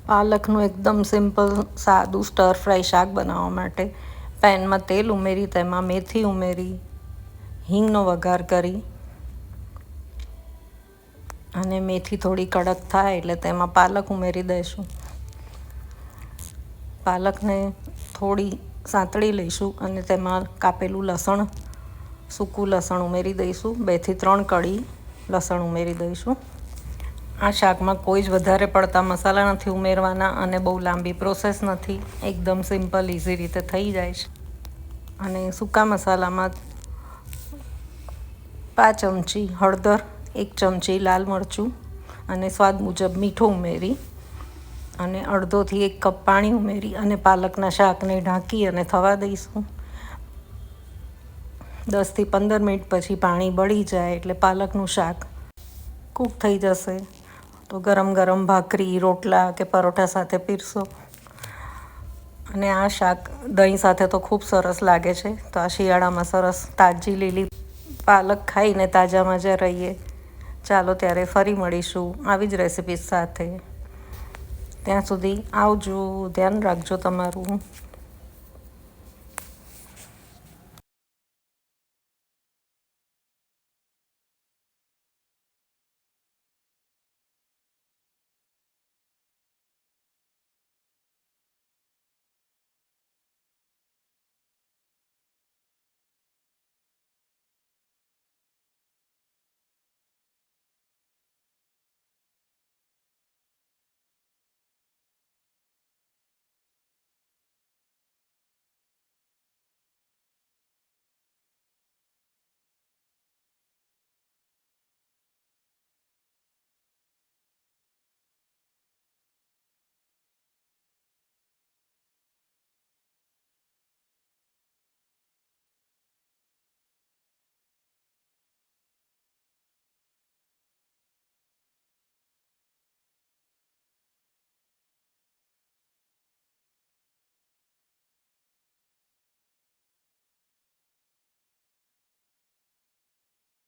પાલકનું એકદમ સિમ્પલ સાદું સ્ટર ફ્રાય શાક બનાવવા માટે પેનમાં તેલ ઉમેરી તેમાં મેથી ઉમેરી હિંગનો વઘાર કરી અને મેથી થોડી કડક થાય એટલે તેમાં પાલક ઉમેરી દઈશું. પાલકને થોડી સાંતળી લઈશું અને તેમાં કાપેલું લસણ, સૂકું લસણ ઉમેરી દઈશું. 2 થી 3 કળી લસણ ઉમેરી દઈશું. આ શાકમાં કોઈ જ વધારે પડતા મસાલા નથી ઉમેરવાના અને બહુ લાંબી પ્રોસેસ નથી. એકદમ સિમ્પલ ઇઝી રીતે થઈ જાય છે. અને સૂકા મસાલામાં 5 ચમચી હળદર, 1 ચમચી લાલ મરચું અને સ્વાદ મુજબ મીઠું ઉમેરી અને અડધોથી 1 કપ પાણી ઉમેરી અને પાલકના શાકને ઢાંકી અને થવા દઈશું. 10 થી 15 મિનિટ પછી પાણી બળી જાય એટલે પાલકનું શાક કૂક થઈ જશે. તો ગરમ ગરમ ભાખરી, રોટલા કે પરોઠા સાથે પીરસો. અને આ શાક દહીં સાથે તો ખૂબ સરસ લાગે છે. તો આ શિયાળામાં સરસ તાજી લીલી પાલક ખાઈને તાજા મજા રહીએ. ચાલો ત્યારે ફરી મળીશું આવી જ રેસિપી સાથે. ત્યાં સુધી આવજો, ધ્યાન રાખજો તમારું.